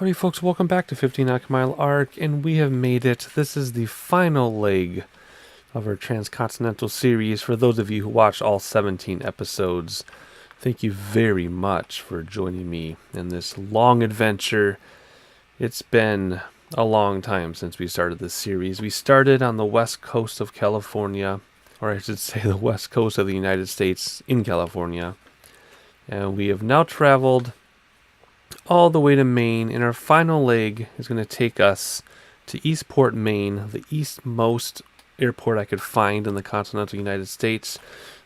Howdy folks, welcome back to 15 Nautical Mile Arc, and we have made it. This is the final leg of our Transcontinental Series. For those of you who watched all 17 episodes, thank you very much for joining me in this long adventure. It's been a long time since we started this series. We started on the west coast of California, or I should say the west coast of the United States in California. And we have now traveled all the way to Maine, and our final leg is going to take us to Eastport, Maine, the eastmost airport I could find in the continental United States.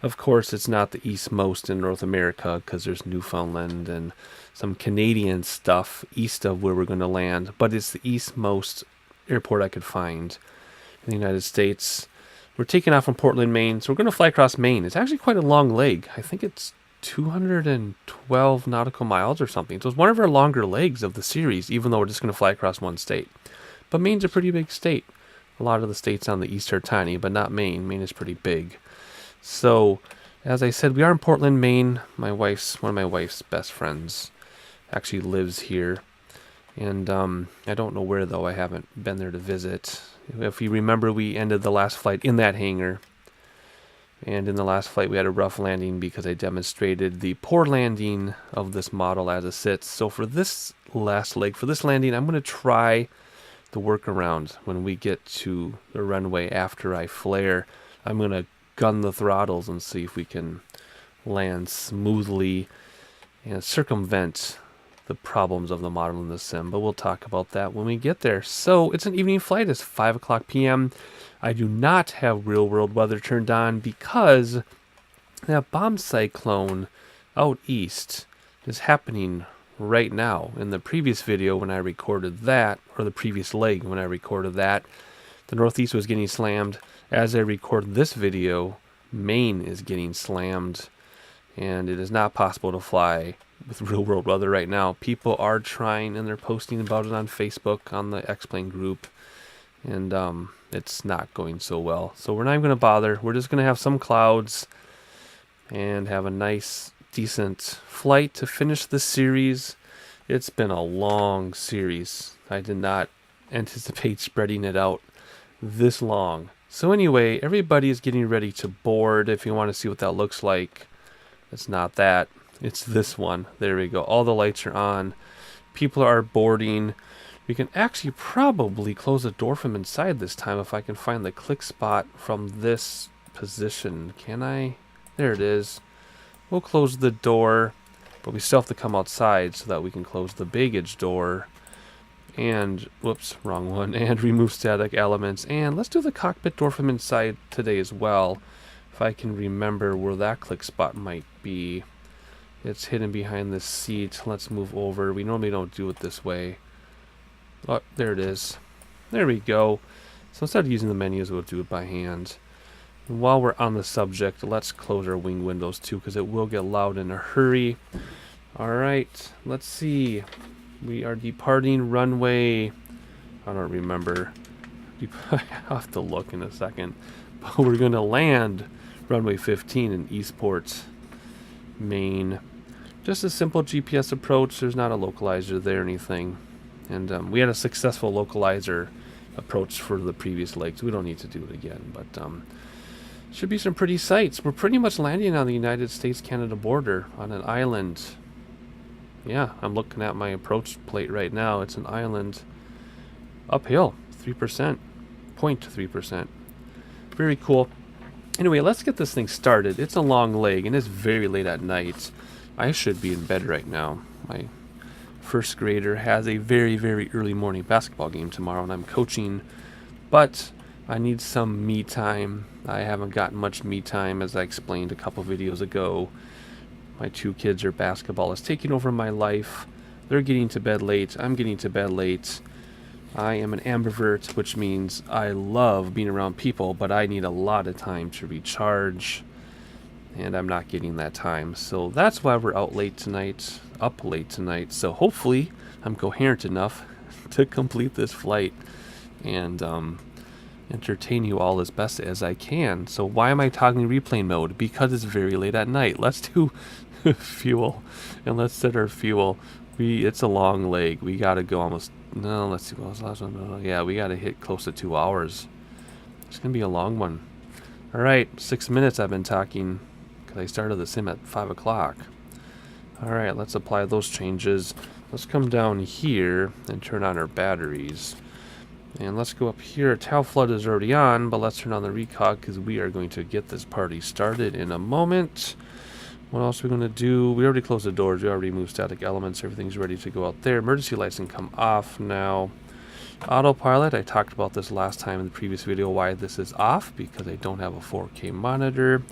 Of course, it's not the eastmost in North America because there's Newfoundland and some Canadian stuff east of where we're going to land, but it's the eastmost airport I could find in the United States. We're taking off from Portland, Maine, so we're going to fly across Maine. It's actually quite a long leg. I think it's 212 nautical miles or something. So it's one of our longer legs of the series, even though we're just going to fly across one state. But Maine's a pretty big state. A lot of the states on the east are tiny, but not Maine. Maine is pretty big. So, as I said, we are in Portland, Maine. One of my wife's best friends actually lives here. And I don't know where, though. I haven't been there to visit. If you remember, we ended the last flight in that hangar. And in the last flight, we had a rough landing because I demonstrated the poor landing of this model as it sits. So for this last leg, for this landing, I'm going to try the workaround when we get to the runway after I flare. I'm going to gun the throttles and see if we can land smoothly and circumvent the problems of the model in the sim. But we'll talk about that when we get there. So it's an evening flight. It's 5 o'clock p.m. I do not have real world weather turned on because that bomb cyclone out east is happening right now. In the previous video when I recorded that, or the previous leg when I recorded that, the northeast was getting slammed. As I record this video, Maine is getting slammed, and it is not possible to fly with real world weather right now. People are trying, and they're posting about it on Facebook, on the X-Plane group, and it's not going so well. So we're not even going to bother. We're just going to have some clouds and have a nice, decent flight to finish this series. It's been a long series. I did not anticipate spreading it out this long. So anyway, everybody is getting ready to board. If you want to see what that looks like, it's not that. It's this one. There we go. All the lights are on. People are boarding. We can actually probably close the door from inside this time if I can find the click spot from this position. Can I? There it is. We'll close the door, but we still have to come outside so that we can close the baggage door. And, whoops, wrong one. And remove static elements. And let's do the cockpit door from inside today as well. If I can remember where that click spot might be. It's hidden behind this seat. Let's move over. We normally don't do it this way. Oh, there it is. There we go. So instead of using the menus, we'll do it by hand. And while we're on the subject, let's close our wing windows too, because it will get loud in a hurry. Alright, let's see. We are departing runway. I don't remember. I'll have to look in a second. But we're going to land runway 15 in Eastport, Maine. Just a simple GPS approach. There's not a localizer there or anything. And we had a successful localizer approach for the previous legs. We don't need to do it again, but should be some pretty sights. We're pretty much landing on the United States-Canada border on an island. Yeah, I'm looking at my approach plate right now. It's an island uphill, 3%, 0.3%. Very cool. Anyway, let's get this thing started. It's a long leg, and it's very late at night. I should be in bed right now. My first grader has a very, very early morning basketball game tomorrow, and I'm coaching, but I need some me time. I haven't gotten much me time, as I explained a couple videos ago. My two kids are basketball is taking over my life. They're getting to bed late. I'm getting to bed late. I am an ambivert, which means I love being around people, but I need a lot of time to recharge, and I'm not getting that time. So that's why we're out late tonight, up late tonight. So hopefully I'm coherent enough to complete this flight and entertain you all as best as I can. So why am I toggling replay mode? Because it's very late at night. Let's do fuel, and let's set our fuel It's a long leg. We gotta go almost. No, let's see. What was the last one? Yeah, we gotta hit close to 2 hours. It's gonna be a long one. All right, 6 minutes I've been talking because I started the sim at 5 o'clock. All right, let's apply those changes. Let's come down here and turn on our batteries. And let's go up here. Tail flood is already on, but let's turn on the recog because we are going to get this party started in a moment. What else are we going to do? We already closed the doors. We already moved static elements. Everything's ready to go out there. Emergency lights can come off now. Autopilot, I talked about this last time in the previous video, why this is off, because I don't have a 4K monitor.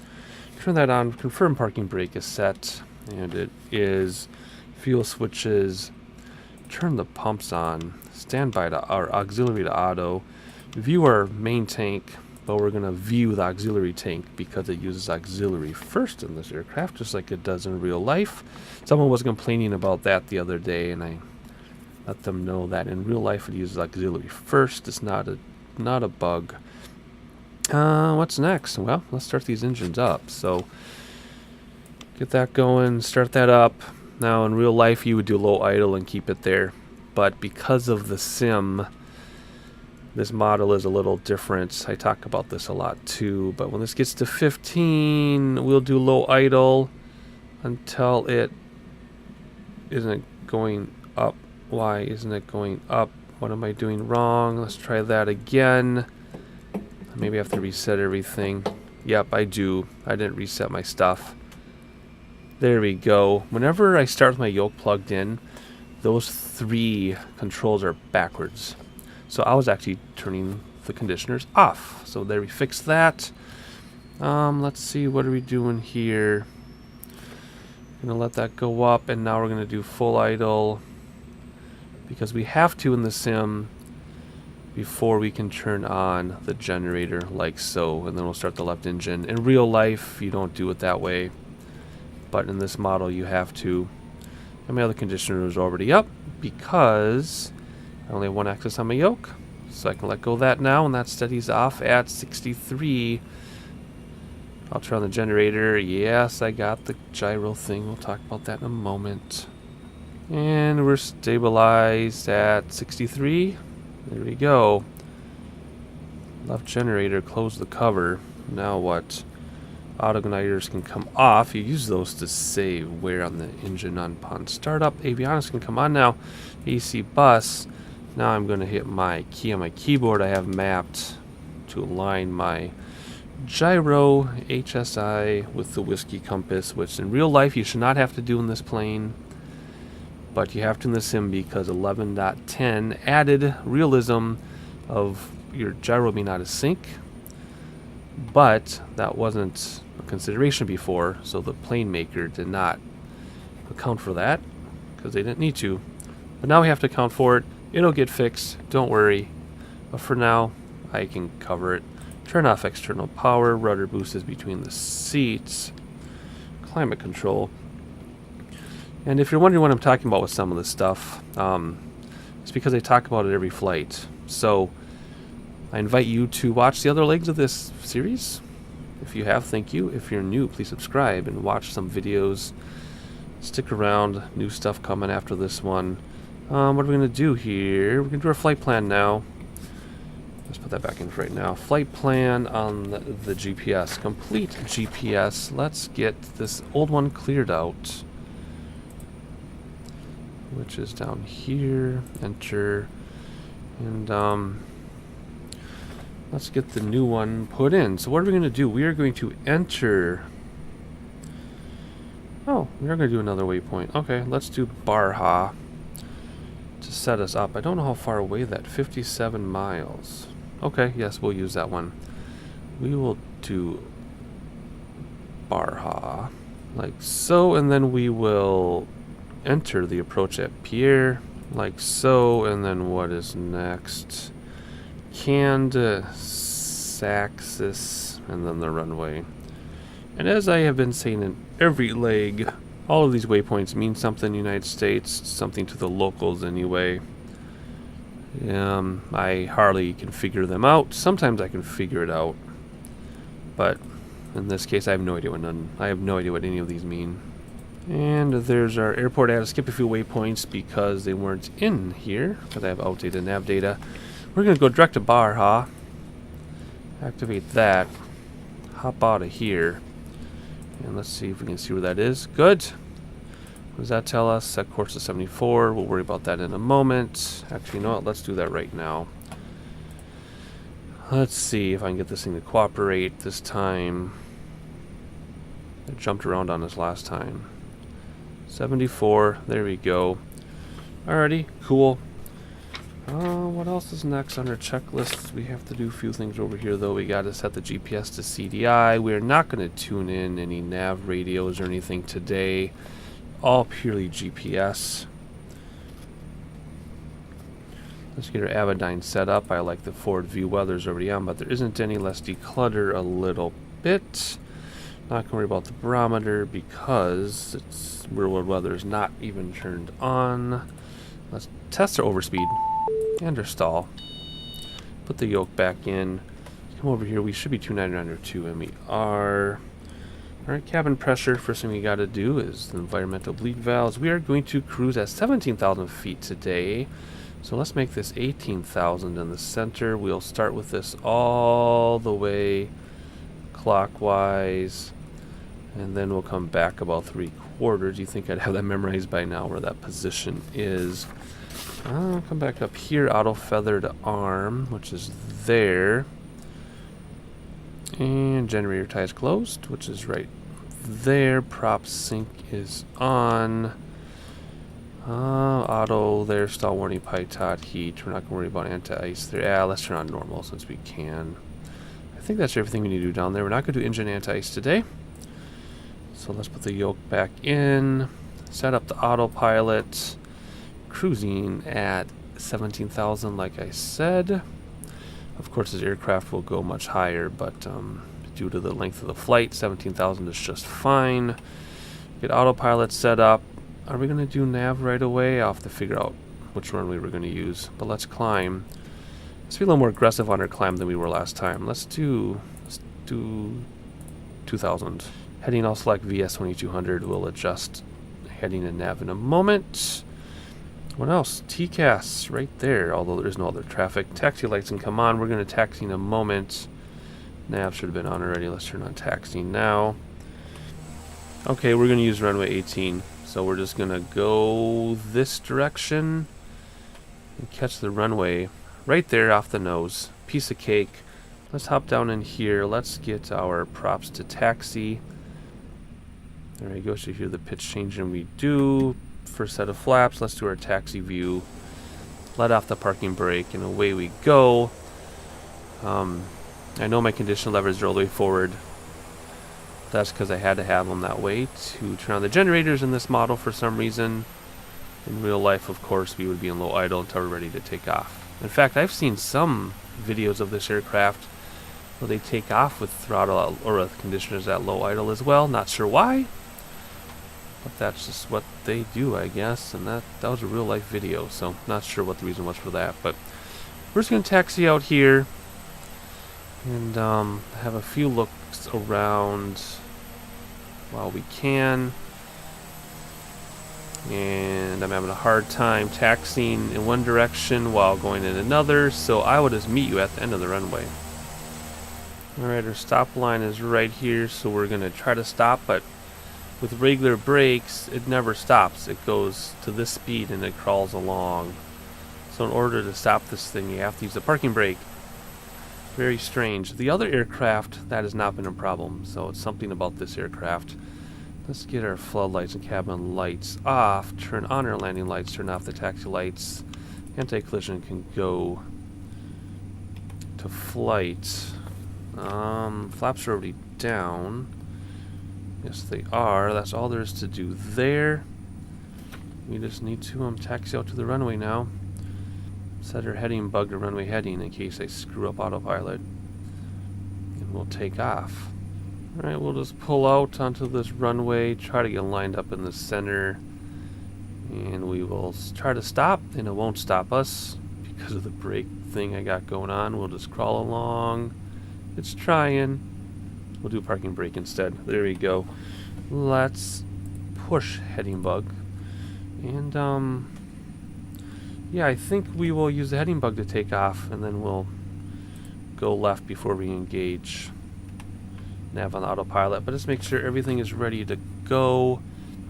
Turn that on. Confirm parking brake is set, and it is. Fuel switches. Turn the pumps on. Standby to our auxiliary to auto. View our main tank, but we're going to view the auxiliary tank because it uses auxiliary first in this aircraft, just like it does in real life. Someone was complaining about that the other day, and I let them know that in real life it uses auxiliary first. It's not a bug. What's next? Well, let's start these engines up. So get that going, start that up. Now in real life you would do low idle and keep it there, but because of the sim, this model is a little different. I talk about this a lot too, but when this gets to 15, we'll do low idle until it isn't going up. Why isn't it going up? What am I doing wrong? Let's try that again. Maybe I have to reset everything. Yep, I do. I didn't reset my stuff. There we go. Whenever I start with my yoke plugged in, those 3 controls are backwards. So I was actually turning the conditioners off. So there, we fixed that. Let's see, what are we doing here? Gonna let that go up, and now we're gonna do full idle because we have to in the sim before we can turn on the generator like so, and then we'll start the left engine. In real life, you don't do it that way, but in this model, you have to. And my other conditioner is already up because I only have 1 axis on my yoke, so I can let go of that now, and that steadies off at 63. I'll turn on the generator. Yes, I got the gyro thing. We'll talk about that in a moment. And we're stabilized at 63. There we go. Left generator, close the cover. Now what? Auto igniters can come off. You use those to save wear on the engine upon startup. Avionics can come on now. AC bus. Now I'm going to hit my key on my keyboard. I have mapped to align my gyro HSI with the whiskey compass, which in real life you should not have to do in this plane, but you have to in the sim because 11.10 added realism of your gyro being out of sync, but that wasn't a consideration before, so the plane maker did not account for that because they didn't need to. But now we have to account for it. It'll get fixed, don't worry. But for now, I can cover it. Turn off external power, rudder boost is between the seats, climate control. And if you're wondering what I'm talking about with some of this stuff, it's because I talk about it every flight. So I invite you to watch the other legs of this series. If you have, thank you. If you're new, please subscribe and watch some videos. Stick around, new stuff coming after this one. What are we going to do here? We're going to do our flight plan now. Let's put that back in for right now. Flight plan on the GPS. Complete GPS. Let's get this old one cleared out, which is down here. Enter. And let's get the new one put in. So what are we going to do? We are going to enter. Oh, we are going to do another waypoint. Okay, let's do Barha to set us up. I don't know how far away that. 57 miles. Okay, yes, we'll use that one. We will do Barha like so, and then we will enter the approach at Pierre like so, and then what is next? Saxis, and then the runway. And as I have been saying in every leg, all of these waypoints mean something in the United States, something to the locals anyway. I hardly can figure them out. Sometimes I can figure it out, but in this case I have no idea what any of these mean. And there's our airport. I had to skip a few waypoints because they weren't in here, because I have outdated nav data. We're going to go direct to Barha. Activate that. Hop out of here. And let's see if we can see where that is. Good. What does that tell us? Set course to 74. We'll worry about that in a moment. Actually, you know what? Let's do that right now. Let's see if I can get this thing to cooperate this time. It jumped around on us last time. 74. There we go. Alrighty. Cool. What else is next on our checklist? We have to do a few things over here, though. We got to set the GPS to CDI. We're not going to tune in any nav radios or anything today. All purely GPS. Let's get our Avidyne set up. I like the forward view weather's already on, but there isn't any. Let's declutter a little bit. Not going to worry about the barometer because it's real world weather is not even turned on. Let's test our overspeed and our stall. Put the yoke back in. Come over here. We should be 299 and we are. Alright, cabin pressure. First thing we got to do is the environmental bleed valves. We are going to cruise at 17,000 feet today. So let's make this 18,000 in the center. We'll start with this all the way clockwise. And then we'll come back about 3/4. You think I'd have that memorized by now where that position is. I'll come back up here, auto feathered arm, which is there. And generator tie is closed, which is right there. Prop sync is on. Auto there, stall warning, pitot heat. We're not going to worry about anti-ice there. Yeah, let's turn on normal since we can. I think that's everything we need to do down there. We're not going to do engine anti-ice today. So let's put the yoke back in. Set up the autopilot. Cruising at 17,000 like I said. Of course this aircraft will go much higher, but due to the length of the flight, 17,000 is just fine. Get autopilot set up. Are we going to do nav right away? I'll have to figure out which runway we're going to use. But let's climb. Let's be a little more aggressive on our climb than we were last time. Let's do 2,000. Heading, I'll select VS 2200. We'll adjust heading and nav in a moment. What else? TCAS right there, although there is no other traffic. Taxi lights can come on. We're going to taxi in a moment. Nav should have been on already. Let's turn on taxiing now. Okay, we're going to use runway 18. So we're just going to go this direction and catch the runway right there off the nose. Piece of cake. Let's hop down in here. Let's get our props to taxi. There we go. So you hear the pitch change, and we do. First set of flaps. Let's do our taxi view. Let off the parking brake, and away we go. I know my condition levers are all the way forward. That's because I had to have them that way to turn on the generators in this model for some reason. In real life, of course, we would be in low idle until we're ready to take off. In fact, I've seen some videos of this aircraft where they take off with throttle or with conditioners at low idle as well. Not sure why, but that's just what they do, I guess. And that was a real life video, so not sure what the reason was for that. But we're just going to taxi out here and have a few looks around while we can. And I'm having a hard time taxiing in one direction while going in another, so I will just meet you at the end of the runway. Alright, our stop line is right here, so we're going to try to stop, but with regular brakes, it never stops. It goes to this speed and it crawls along. So in order to stop this thing, you have to use the parking brake. Very strange. The other aircraft, that has not been a problem, so it's something about this aircraft. Let's get our floodlights and cabin lights off, turn on our landing lights, turn off the taxi lights. Anti-collision can go to flight. Flaps are already down. Yes, they are. That's all there is to do there. We just need to taxi out to the runway now. Set our heading bug to runway heading in case I screw up autopilot. And we'll take off. Alright, we'll just pull out onto this runway, try to get lined up in the center, and we will try to stop, and it won't stop us because of the brake thing I got going on. We'll just crawl along. It's trying. We'll do parking brake instead. There we go. Let's push heading bug. And yeah, I think we will use the heading bug to take off, and then we'll go left before we engage nav on the autopilot. But just make sure everything is ready to go.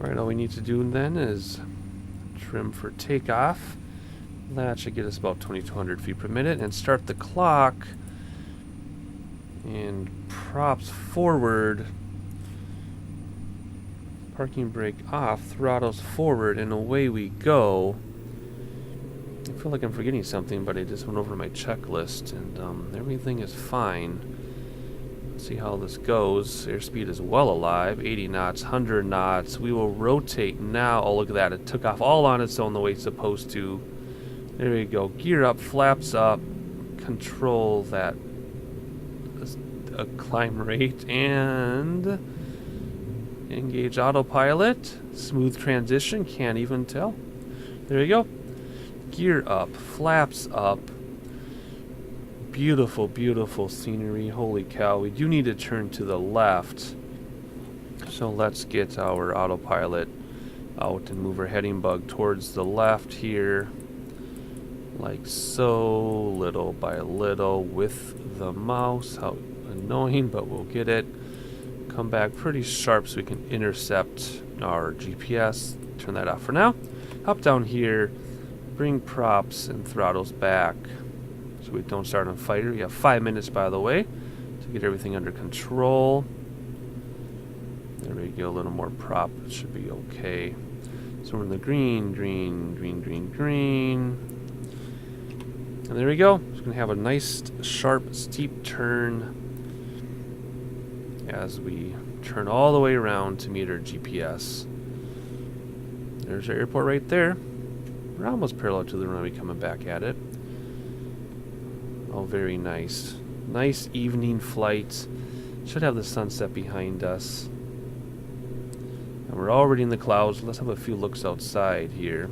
Alright, all we need to do then is trim for takeoff. That should get us about 2,200 feet per minute, and start the clock. And props forward. Parking brake off, throttles forward, and away we go. I feel like I'm forgetting something, but I just went over my checklist, and everything is fine. Let's see how this goes. Airspeed is well alive. 80 knots, 100 knots. We will rotate now. Oh, look at that. It took off all on its own the way it's supposed to. There we go. Gear up, flaps up. Control that climb rate, and engage autopilot. Smooth transition. Can't even tell. There you go. Gear up, flaps up. Beautiful, beautiful scenery. Holy cow. We do need to turn to the left. So let's get our autopilot out and move our heading bug towards the left here. Like so, little by little with the mouse. How annoying, but we'll get it. Come back pretty sharp so we can intercept our GPS. Turn that off for now. Hop down here. Bring props and throttles back so we don't start on fire. We have 5 minutes, by the way, to get everything under control. There we go, a little more prop. It should be okay. So we're in the green, green, green, green, green. And there we go. It's going to have a nice, sharp, steep turn as we turn all the way around to meet our GPS. There's our airport right there. We're almost parallel to the runway coming back at it. Oh, very nice. Nice evening flight. Should have the sunset behind us. And we're already in the clouds. Let's have a few looks outside here.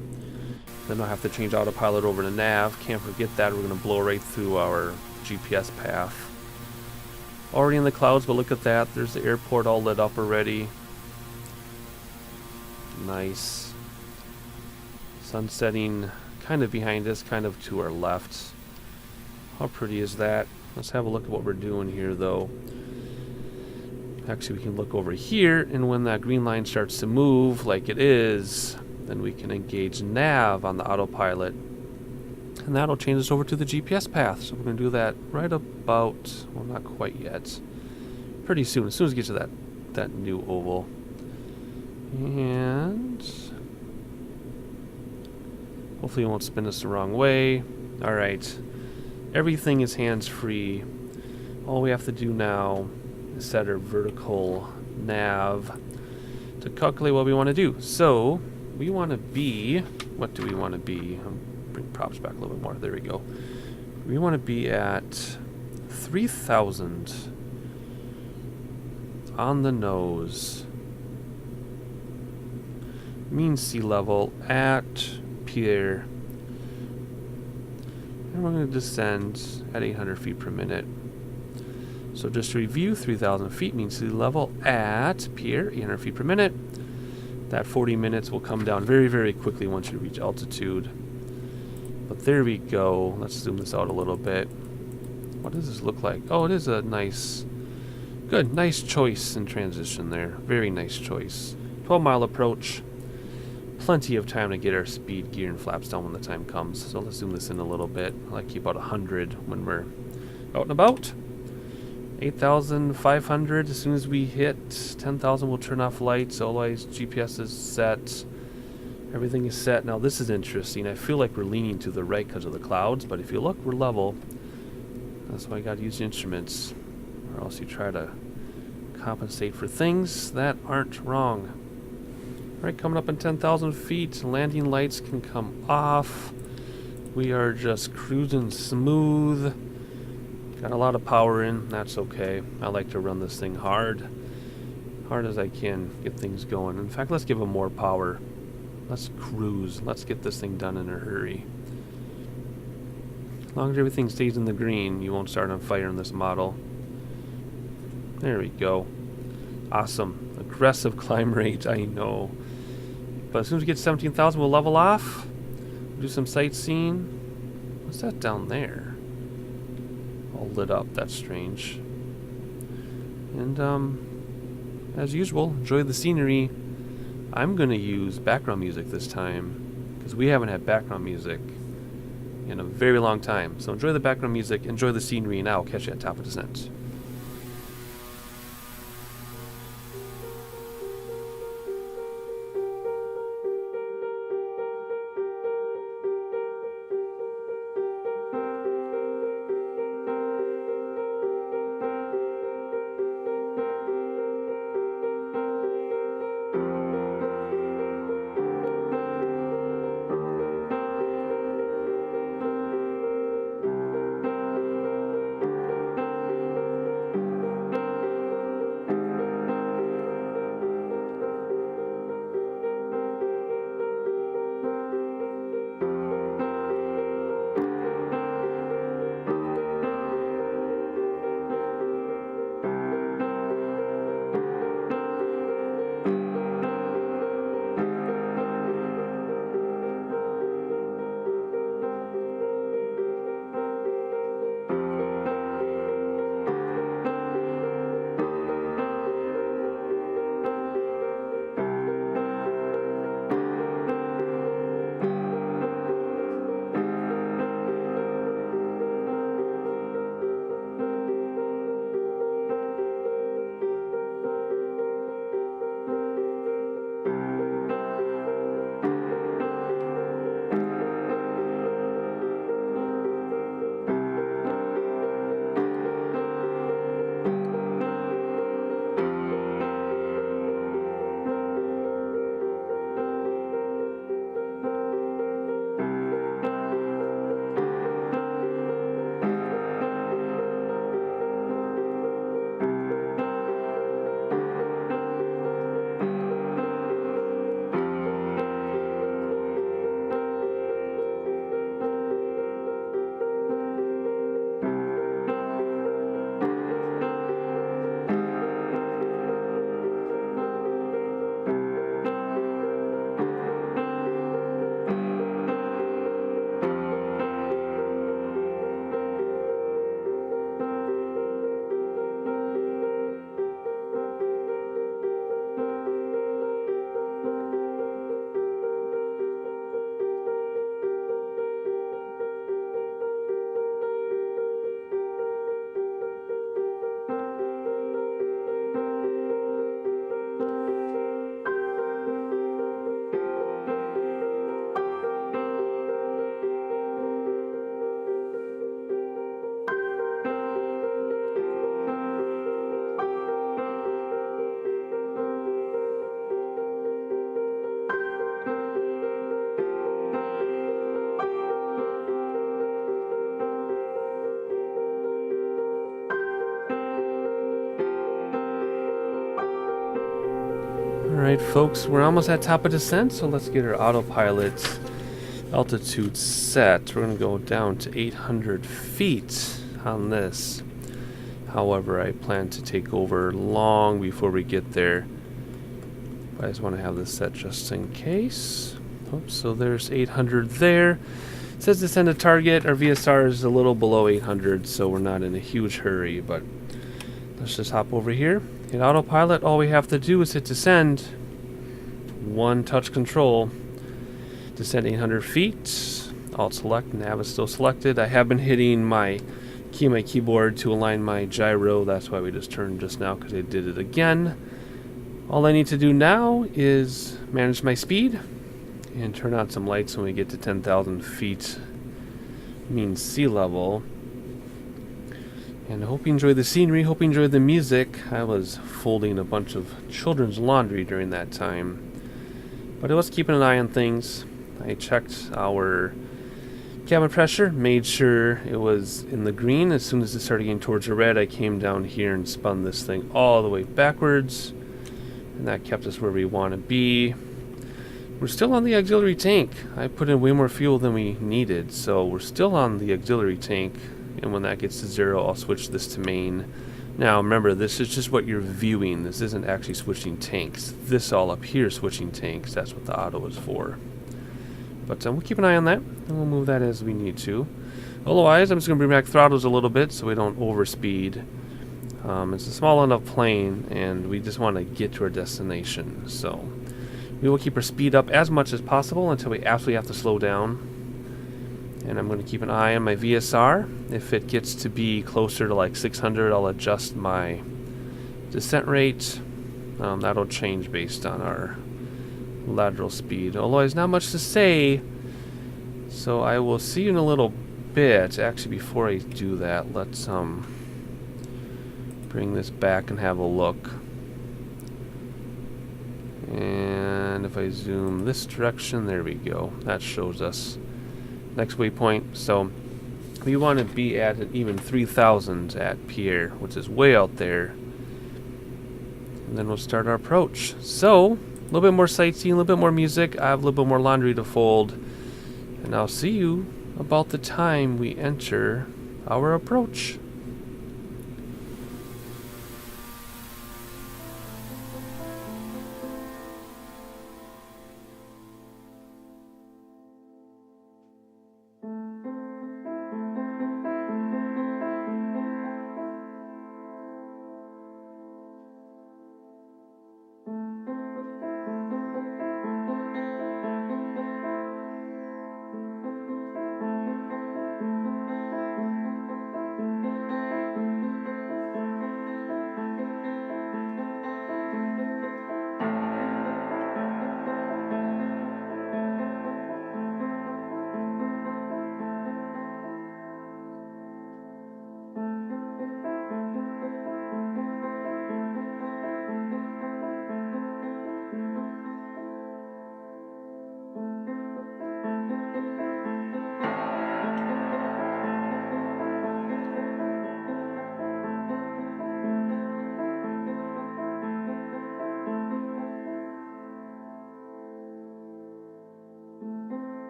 Then I'll have to change autopilot over to nav. Can't forget that. We're going to blow right through our GPS path. Already in the clouds, but look at that. There's the airport all lit up already. Nice. Sun setting kind of behind us, kind of to our left. How pretty is that? Let's have a look at what we're doing here, though. Actually, we can look over here, and when that green line starts to move like it is, then we can engage nav on the autopilot. And that'll change us over to the GPS path. So we're going to do that right about, well, not quite yet. Pretty soon, as soon as we get to that new oval. And hopefully it won't spin us the wrong way. Alright. Everything is hands-free. All we have to do now is set our vertical nav to calculate what we want to do. So, we want to be... What do we want to be? Bring props back a little bit more. There we go. We want to be at 3,000 on the nose. Mean sea level at pier. And we're going to descend at 800 feet per minute. So just to review, 3,000 feet means sea level at pier, 800 feet per minute. That 40 minutes will come down very, very quickly once you reach altitude. But there we go. Let's zoom this out a little bit. What does this look like? Oh, it is a nice, good, nice choice in transition there. Very nice choice. 12-mile approach. Plenty of time to get our speed, gear, and flaps down when the time comes. So let's zoom this in a little bit. I like to keep about 100 when we're out and about. 8,500. As soon as we hit 10,000, we'll turn off lights. Otherwise, GPS is set. Everything is set. Now, this is interesting. I feel like we're leaning to the right because of the clouds, but if you look, we're level. That's why I got to use the instruments, or else you try to compensate for things that aren't wrong. All right, coming up in 10,000 feet, landing lights can come off. We are just cruising smooth. Got a lot of power in, that's okay. I like to run this thing hard as I can, get things going. In fact, let's give them more power. Let's cruise. Let's get this thing done in a hurry. As long as everything stays in the green, you won't start on fire in this model. There we go. Awesome. Aggressive climb rate, I know. But as soon as we get to 17,000, we'll level off. Do some sightseeing. What's that down there? All lit up. That's strange. And as usual, enjoy the scenery. I'm going to use background music this time because we haven't had background music in a very long time. So enjoy the background music, enjoy the scenery, and I'll catch you at top of descent. Alright folks, we're almost at top of descent, so let's get our autopilot altitude set. We're going to go down to 800 feet on this. However, I plan to take over long before we get there. But I just want to have this set just in case. Oops, so there's 800 there. It says descend to target. Our VSR is a little below 800, so we're not in a huge hurry, but let's just hop over here. In autopilot, all we have to do is hit descend. One touch control. Descend 800 feet. Alt select, nav is still selected. I have been hitting my key on my keyboard to align my gyro. That's why we just turned just now, because I did it again. All I need to do now is manage my speed and turn on some lights when we get to 10,000 feet mean sea level. And I hope you enjoy the scenery, hope you enjoy the music. I was folding a bunch of children's laundry during that time. But I was keeping an eye on things. I checked our cabin pressure, made sure it was in the green. As soon as it started getting towards the red, I came down here and spun this thing all the way backwards. And that kept us where we want to be. We're still on the auxiliary tank. I put in way more fuel than we needed, so we're still on the auxiliary tank. And when that gets to 0, I'll switch this to main. Now remember, this is just what you're viewing. This isn't actually switching tanks. This all up here is switching tanks. That's what the auto is for. But we'll keep an eye on that, and we'll move that as we need to. Otherwise, I'm just going to bring back throttles a little bit so we don't overspeed. It's a small enough plane, and we just want to get to our destination. So we will keep our speed up as much as possible until we absolutely have to slow down. And I'm going to keep an eye on my VSR. If it gets to be closer to like 600, I'll adjust my descent rate. That'll change based on our lateral speed. Otherwise, not much to say. So I will see you in a little bit. Actually, before I do that, let's bring this back and have a look. And if I zoom this direction, there we go. That shows us next waypoint. So we want to be at an even 3,000 at Pierre, which is way out there. And then we'll start our approach. So a little bit more sightseeing, a little bit more music. I have a little bit more laundry to fold. And I'll see you about the time we enter our approach.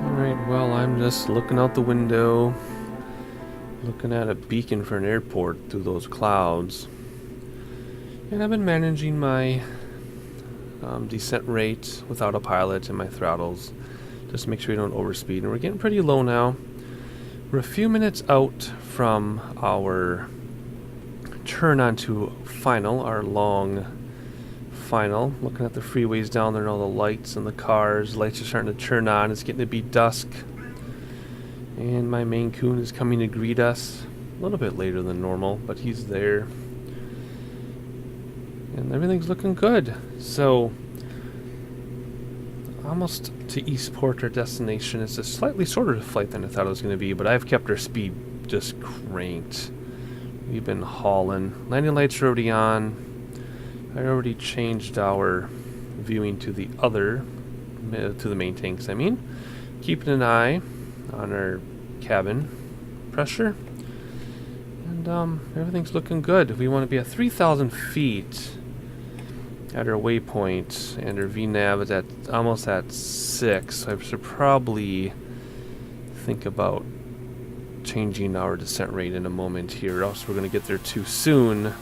Alright, well, I'm just looking out the window, looking at a beacon for an airport through those clouds. And I've been managing my descent rate with autopilot and my throttles, just to make sure we don't overspeed. And we're getting pretty low now. We're a few minutes out from our turn onto final, our long final. Looking at the freeways down there and all the lights and the cars. Lights are starting to turn on. It's getting to be dusk. And my Maine Coon is coming to greet us. A little bit later than normal, but he's there. And everything's looking good. So, almost to Eastport, our destination. It's a slightly shorter flight than I thought it was going to be, but I've kept our speed just cranked. We've been hauling. Landing lights are already on. I already changed our viewing to the other, to the main tanks, I mean. Keeping an eye on our cabin pressure. And everything's looking good. We want to be at 3,000 feet at our waypoint, and our VNAV is at almost at 6. So I should probably think about changing our descent rate in a moment here, or else we're going to get there too soon.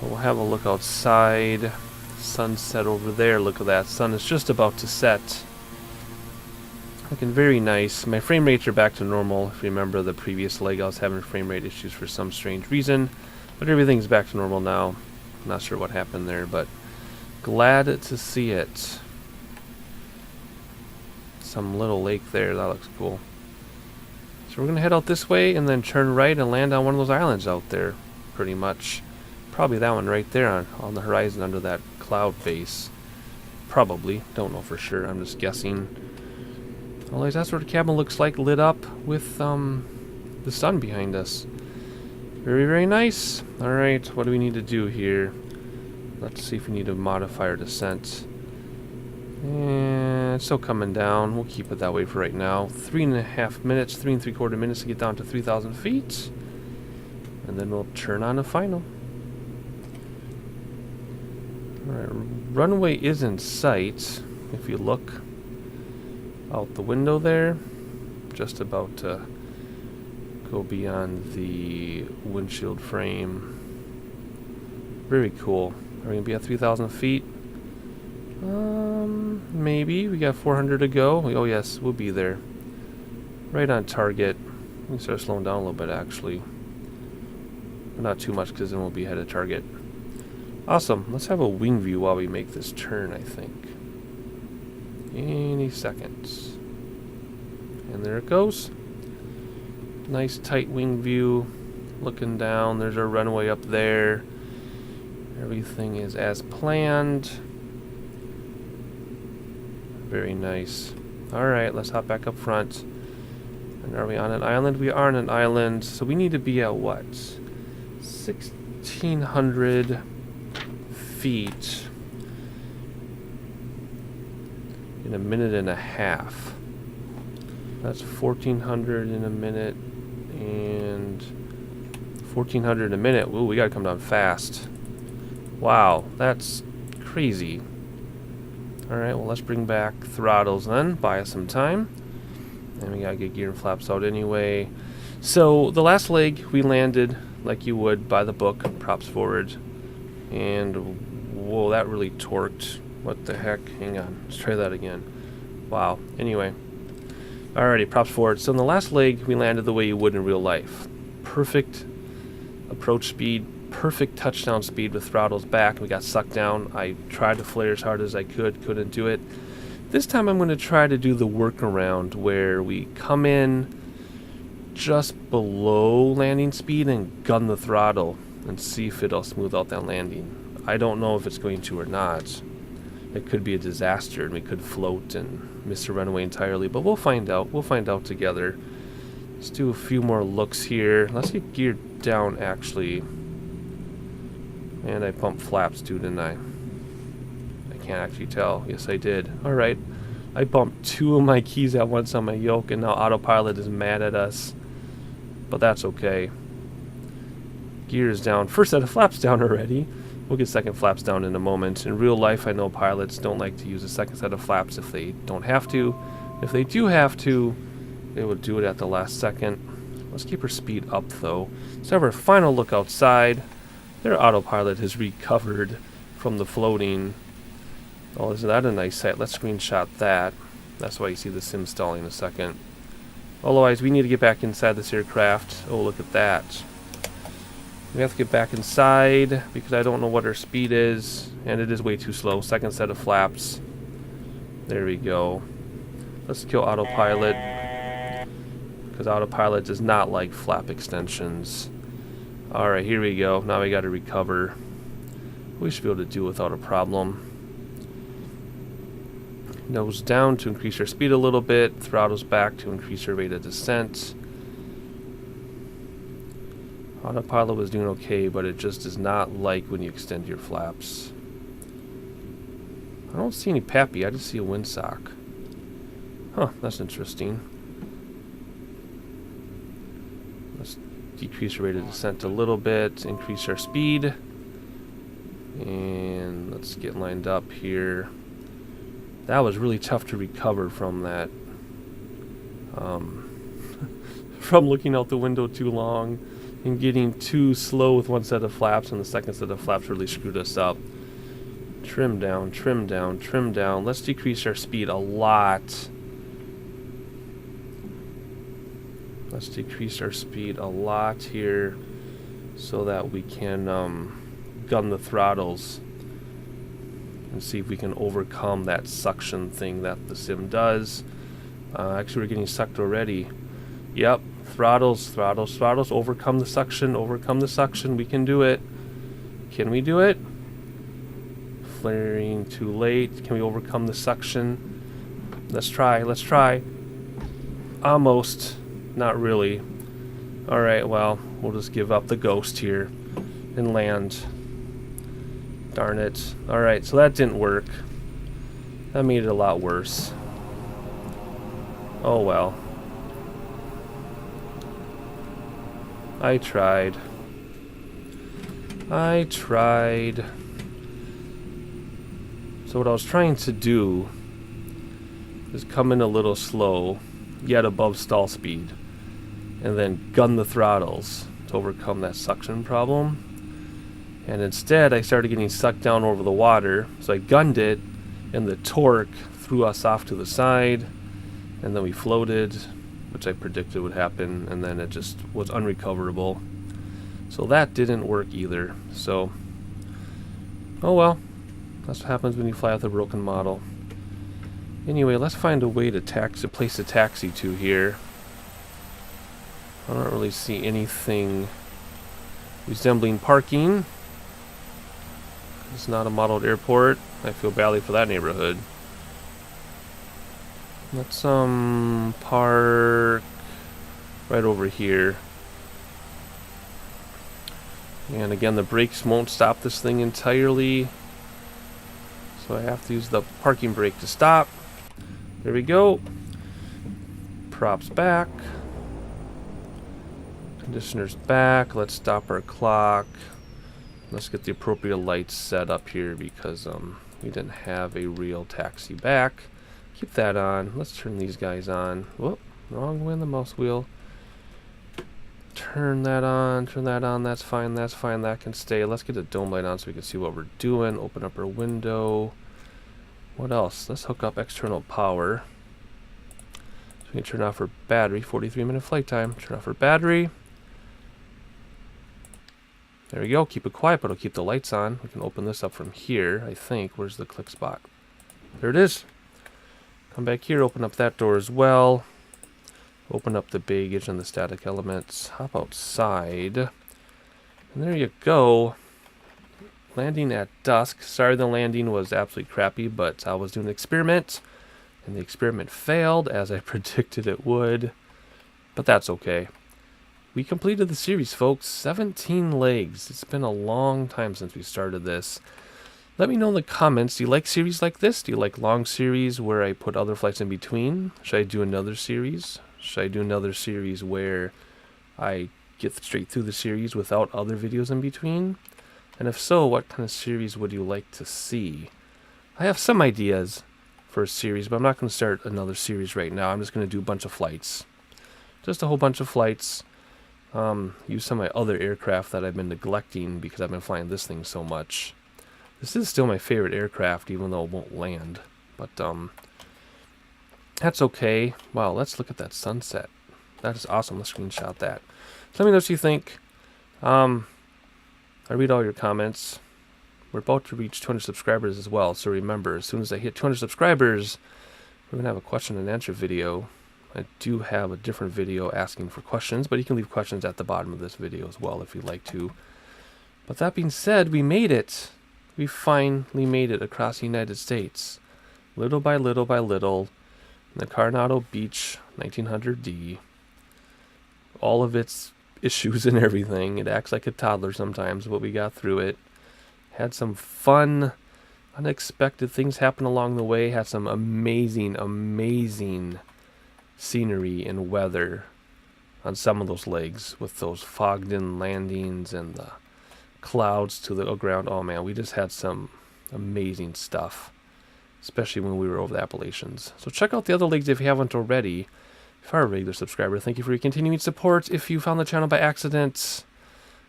We'll have a look outside. Sunset over there. Look at that. Sun is just about to set. Looking very nice. My frame rates are back to normal. If you remember the previous leg, I was having frame rate issues for some strange reason. But everything's back to normal now. Not sure what happened there, but glad to see it. Some little lake there. That looks cool. So we're going to head out this way and then turn right and land on one of those islands out there. Pretty much. Probably that one right there on the horizon under that cloud base. Probably. Don't know for sure. I'm just guessing. Otherwise, that's what the cabin looks like, lit up with the sun behind us. Very, very nice. Alright, what do we need to do here? Let's see if we need to modify our descent. And it's still coming down. We'll keep it that way for right now. 3.5 minutes, 3 3/4 minutes to get down to 3,000 feet. And then we'll turn on the final. Alright, runway is in sight. If you look out the window there, just about to go beyond the windshield frame. Very cool. Are we going to be at 3,000 feet? Maybe. We got 400 to go. Oh yes, we'll be there. Right on target. We can start slowing down a little bit actually. But not too much because then we'll be ahead of target. Awesome. Let's have a wing view while we make this turn, I think. Any seconds. And there it goes. Nice tight wing view. Looking down. There's our runway up there. Everything is as planned. Very nice. Alright, let's hop back up front. And are we on an island? We are on an island. So we need to be at what? 1,600 feet. In a minute and a half. That's 1,400 in a minute and 1,400 in a minute. Ooh, we gotta come down fast. Wow, that's crazy. Alright, well let's bring back throttles then, buy us some time. And we gotta get gear and flaps out anyway. So the last leg we landed like you would by the book, props forward. And whoa, that really torqued. What the heck? Hang on. Let's try that again. Wow. Anyway. Alrighty, props forward. So in the last leg, we landed the way you would in real life. Perfect approach speed, perfect touchdown speed with throttles back. We got sucked down. I tried to flare as hard as I could. Couldn't do it. This time I'm going to try to do the workaround where we come in just below landing speed and gun the throttle and see if it'll smooth out that landing. I don't know if it's going to or not. It could be a disaster and we could float and miss the runway entirely, but we'll find out. We'll find out together. Let's do a few more looks here. Let's get geared down actually. And I pumped flaps too, didn't I? I can't actually tell. Yes, I did. Alright. I bumped 2 of my keys at once on my yoke and now autopilot is mad at us. But that's okay. Gears down. First set of flaps down already. We'll get second flaps down in a moment. In real life, I know pilots don't like to use a second set of flaps if they don't have to. If they do have to, they will do it at the last second. Let's keep our speed up, though. Let's have our final look outside. Their autopilot has recovered from the floating. Oh, isn't that a nice sight? Let's screenshot that. That's why you see the sim stalling in a second. Otherwise, we need to get back inside this aircraft. Oh, look at that. We have to get back inside because I don't know what our speed is, and it is way too slow. Second set of flaps. There we go. Let's kill autopilot because autopilot does not like flap extensions. Alright, here we go. Now we got to recover. We should be able to do it without a problem. Nose down to increase our speed a little bit. Throttles back to increase our rate of descent. Autopilot was doing okay, but it just does not like when you extend your flaps. I don't see any PAPI, I just see a windsock. Huh, that's interesting. Let's decrease our rate of descent a little bit, increase our speed. And let's get lined up here. That was really tough to recover from that. From looking out the window too long. and getting too slow with one set of flaps, and the second set of flaps really screwed us up. Trim down, trim down, trim down. Let's decrease our speed a lot. Let's decrease our speed a lot here so that we can gun the throttles and see if we can overcome that suction thing that the sim does. Actually, we're getting sucked already. Yep, throttles, throttles, throttles. Overcome the suction, overcome the suction. We can do it. Can we do it? Flaring too late. Can we overcome the suction? Let's try, let's try. Almost. Not really. Alright, well, we'll just give up the ghost here and land. Darn it. Alright, so that didn't work. That made it a lot worse. Oh well. I tried. I tried. So what I was trying to do is come in a little slow, yet above stall speed, and then gun the throttles to overcome that suction problem. And instead I started getting sucked down over the water, so I gunned it, and the torque threw us off to the side, and then we floated, which I predicted would happen, and then it just was unrecoverable. So that didn't work either. So, oh well, that's what happens when you fly with a broken model. Anyway, let's find a way to place a taxi to here. I don't really see anything resembling parking. It's not a modeled airport. I feel badly for that neighborhood. Let's park right over here. And again, the brakes won't stop this thing entirely, so I have to use the parking brake to stop. There we go. Props back. Conditioner's back. Let's stop our clock. Let's get the appropriate lights set up here because we didn't have a real taxi back. Keep that on. Let's turn these guys on. Whoop, wrong way on the mouse wheel. Turn that on, turn that on. That's fine, that's fine. That can stay. Let's get a dome light on so we can see what we're doing. Open up our window. What else? Let's hook up external power. So we can turn off our battery. 43-minute flight time. Turn off our battery. There we go. Keep it quiet, but it'll keep the lights on. We can open this up from here, I think. Where's the click spot? There it is. Come back here, open up that door as well. Open up the baggage and the static elements. Hop outside. And there you go. Landing at dusk. Sorry the landing was absolutely crappy, but I was doing an experiment, and the experiment failed as I predicted it would. But that's okay. We completed the series, folks. 17 legs. It's been a long time since we started this. Let me know in the comments, do you like series like this? Do you like long series where I put other flights in between? Should I do another series? Should I do another series where I get straight through the series without other videos in between? And if so, what kind of series would you like to see? I have some ideas for a series, but I'm not going to start another series right now. I'm just going to do a bunch of flights. Just a whole bunch of flights. Use some of my other aircraft that I've been neglecting because I've been flying this thing so much. This is still my favorite aircraft, even though it won't land. But, that's okay. Wow, let's look at that sunset. That is awesome. Let's screenshot that. So let me know what you think. I read all your comments. We're about to reach 200 subscribers as well. So remember, as soon as I hit 200 subscribers, we're going to have a question and answer video. I do have a different video asking for questions, but you can leave questions at the bottom of this video as well if you'd like to. But that being said, we made it. We finally made it across the United States. Little by little by little. In the Coronado Beach 1900D. All of its issues and everything. It acts like a toddler sometimes, but we got through it. Had some fun, unexpected things happen along the way. Had some amazing, amazing scenery and weather on some of those legs with those fogged in landings and the clouds to the ground. Oh man, we just had some amazing stuff, especially when we were over the Appalachians. So check out the other legs if you haven't already. If you are a regular subscriber, thank you for your continuing support. If you found the channel by accident,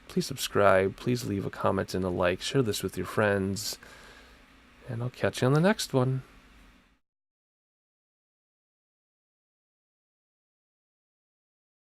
please subscribe, please leave a comment and a like, share this with your friends, and I'll catch you on the next one.